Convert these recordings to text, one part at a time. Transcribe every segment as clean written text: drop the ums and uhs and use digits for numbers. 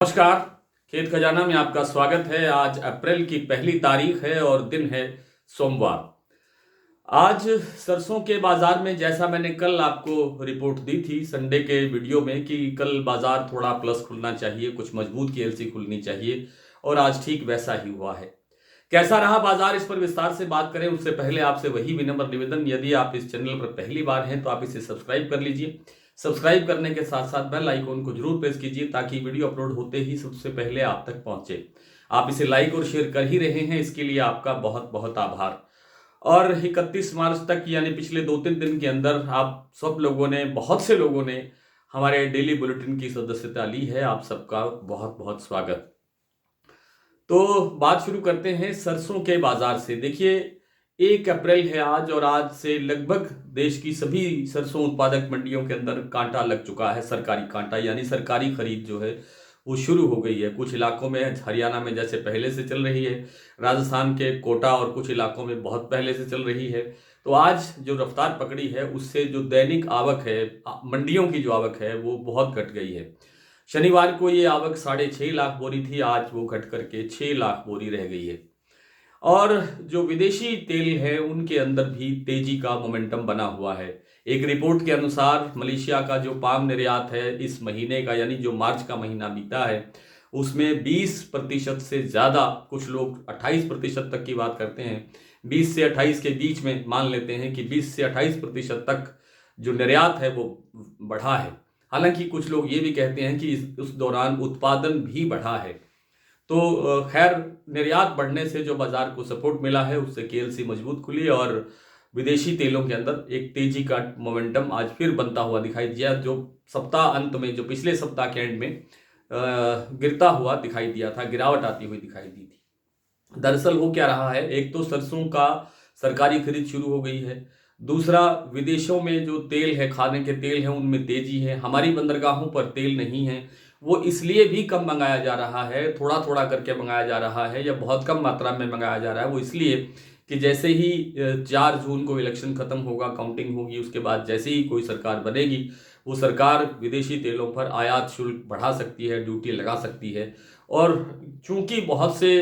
नमस्कार। खेत खजाना में आपका स्वागत है। आज अप्रैल की पहली तारीख है और दिन है सोमवार। आज सरसों के बाजार में, जैसा मैंने कल आपको रिपोर्ट दी थी संडे के वीडियो में, कि कल बाजार थोड़ा प्लस खुलना चाहिए, कुछ मजबूत केएलसी खुलनी चाहिए, और आज ठीक वैसा ही हुआ है। कैसा रहा बाजार, इस पर विस्तार से बात करें उससे पहले आपसे वही विनम्र निवेदन, यदि आप इस चैनल पर पहली बार हैं तो आप इसे सब्सक्राइब कर लीजिए। सब्सक्राइब करने के साथ साथ बेल आइकन को जरूर प्रेस कीजिए ताकि वीडियो अपलोड होते ही सबसे पहले आप तक पहुंचे। आप इसे लाइक और शेयर कर ही रहे हैं, इसके लिए आपका बहुत बहुत आभार। और 31 मार्च तक यानी पिछले 2-3 दिन के अंदर आप सब लोगों ने, बहुत से लोगों ने हमारे डेली बुलेटिन की सदस्यता ली है। आप सबका बहुत बहुत स्वागत। तो बात शुरू करते हैं सरसों के बाजार से। देखिए, 1 अप्रैल है आज, और आज से लगभग देश की सभी सरसों उत्पादक मंडियों के अंदर कांटा लग चुका है। सरकारी कांटा यानी सरकारी खरीद जो है वो शुरू हो गई है। कुछ इलाकों में, हरियाणा में जैसे पहले से चल रही है, राजस्थान के कोटा और कुछ इलाकों में बहुत पहले से चल रही है। तो आज जो रफ्तार पकड़ी है उससे जो दैनिक आवक है, मंडियों की जो आवक है, वो बहुत घट गई है। शनिवार को ये आवक 6.5 लाख बोरी थी, आज वो घट करके 6 लाख बोरी रह गई है। और जो विदेशी तेल है उनके अंदर भी तेजी का मोमेंटम बना हुआ है। एक रिपोर्ट के अनुसार मलेशिया का जो पाम निर्यात है इस महीने का, यानी जो मार्च का महीना बीता है, उसमें 20% से ज़्यादा, कुछ लोग 28% तक की बात करते हैं, 20 से 28 के बीच में मान लेते हैं कि 20 से 28% तक जो निर्यात है वो बढ़ा है। हालांकि कुछ लोग ये भी कहते हैं कि उस दौरान उत्पादन भी बढ़ा है। तो खैर, निर्यात बढ़ने से जो बाजार को सपोर्ट मिला है उससे केएलसी मजबूत खुली, और विदेशी तेलों के अंदर एक तेजी का मोमेंटम आज फिर बनता हुआ दिखाई दिया, जो सप्ताह अंत में, जो पिछले सप्ताह के एंड में गिरता हुआ दिखाई दिया था, गिरावट आती हुई दिखाई दी थी। दरअसल वो क्या रहा है, एक तो सरसों का सरकारी खरीद शुरू हो गई है, दूसरा विदेशों में जो तेल है, खाने के तेल है, उनमें तेजी है। हमारी बंदरगाहों पर तेल नहीं है, वो इसलिए भी कम मंगाया जा रहा है, थोड़ा थोड़ा करके मंगाया जा रहा है या बहुत कम मात्रा में मंगाया जा रहा है। वो इसलिए कि जैसे ही 4 जून को इलेक्शन खत्म होगा, काउंटिंग होगी, उसके बाद जैसे ही कोई सरकार बनेगी, वो सरकार विदेशी तेलों पर आयात शुल्क बढ़ा सकती है, ड्यूटी लगा सकती है। और चूंकि बहुत से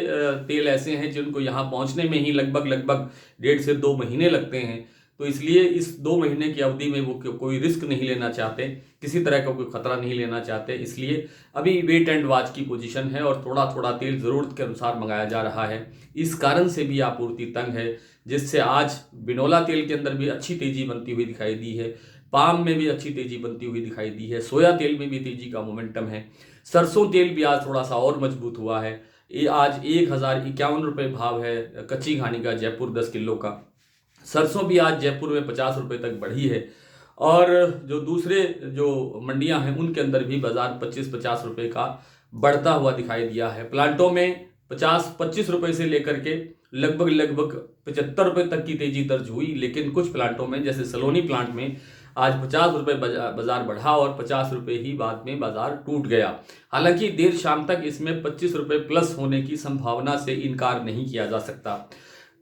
तेल ऐसे हैं जिनको यहाँ पहुँचने में ही लगभग 1.5 से 2 महीने लगते हैं, तो इसलिए इस 2 महीने की अवधि में वो कोई रिस्क नहीं लेना चाहते, किसी तरह का कोई खतरा नहीं लेना चाहते, इसलिए अभी वेट एंड वॉच की पोजीशन है और थोड़ा थोड़ा तेल ज़रूरत के अनुसार मंगाया जा रहा है। इस कारण से भी आपूर्ति तंग है, जिससे आज बिनोला तेल के अंदर भी अच्छी तेजी बनती हुई दिखाई दी है, पाम में भी अच्छी तेजी बनती हुई दिखाई दी है, सोया तेल में भी तेजी का मोमेंटम है। सरसों तेल भी आज थोड़ा सा और मजबूत हुआ है। ये आज 1051 रुपये भाव है कच्ची घानी का, जयपुर 10 किलो का। सरसों भी आज जयपुर में 50 रुपये तक बढ़ी है, और जो दूसरे जो मंडियां हैं उनके अंदर भी बाजार 25-50 रुपये का बढ़ता हुआ दिखाई दिया है। प्लांटों में 50-25 रुपये से लेकर के लगभग 75 रुपये तक की तेजी दर्ज हुई, लेकिन कुछ प्लांटों में, जैसे सलोनी प्लांट में, आज 50 रुपये बाजार बढ़ा और 50 रुपये ही बाद में बाजार टूट गया। हालांकि देर शाम तक इसमें 25 रुपये प्लस होने की संभावना से इनकार नहीं किया जा सकता।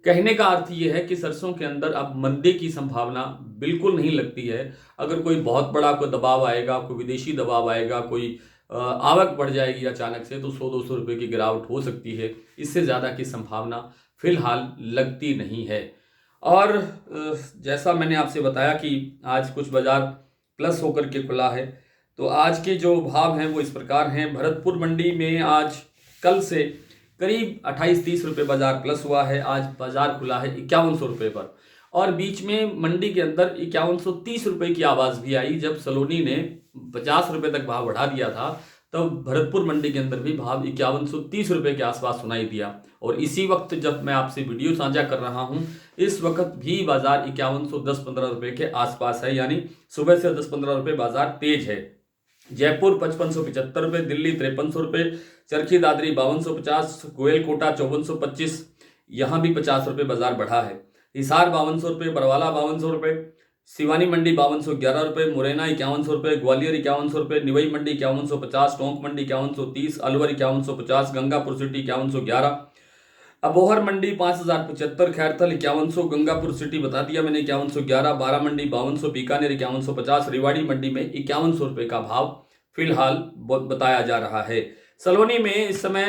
कहने का अर्थ यह है कि सरसों के अंदर अब मंदी की संभावना बिल्कुल नहीं लगती है। अगर कोई बहुत बड़ा कोई दबाव आएगा, कोई विदेशी दबाव आएगा, कोई आवक बढ़ जाएगी अचानक से, तो 100-200 रुपये की गिरावट हो सकती है। इससे ज़्यादा की संभावना फिलहाल लगती नहीं है। और जैसा मैंने आपसे बताया कि आज कुछ बाजार प्लस होकर के खुला है, तो आज के जो भाव हैं वो इस प्रकार हैं। भरतपुर मंडी में आज कल से करीब 28-30 रुपये बाजार प्लस हुआ है। आज बाजार खुला है 5100 रुपये पर, और बीच में मंडी के अंदर 5130 रुपये की आवाज़ भी आई जब सलोनी ने 50 रुपये तक भाव बढ़ा दिया था। तब भरतपुर मंडी के अंदर भी भाव 5130 रुपये के आसपास सुनाई दिया। और इसी वक्त जब मैं आपसे वीडियो साझा कर रहा हूं, इस वक्त भी बाजार 5110-15 रुपये के आसपास है, यानी सुबह से 10-15 रुपये बाजार तेज है। जयपुर 5575 रुपये, दिल्ली 5300 रुपये, चरखी दादरी 5250, गोयल कोटा 5425, यहाँ भी 50 रुपये बाजार बढ़ा है। हिसार 5200 रुपये, बरवाला 5200 रुपये, सिवानी मंडी 5211 रुपये, मुरैना 5100 रुपये, ग्वालियर 5100 रुपये, निवई मंडी 5150, टोंक मंडी 5130, अलवर 5150, गंगापुर सिटी 5111, अबोहर मंडी 5075, खैरथल 5100, गंगापुर सिटी बता दिया मैंने 5111, बारा मंडी 5200, बीकानेर 5150, रेवाड़ी मंडी में 5100 रुपये का भाव फिलहाल बताया जा रहा है। सलोनी में इस समय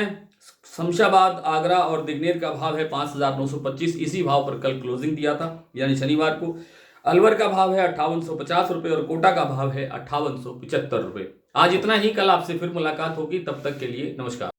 शमशाबाद, आगरा और दिग्नेर का भाव है 5,925। इसी भाव पर कल क्लोजिंग दिया था यानी शनिवार को। अलवर का भाव है 5850 रुपये और कोटा का भाव है 5875 रुपये। आज इतना ही, कल आपसे फिर मुलाकात होगी, तब तक के लिए नमस्कार।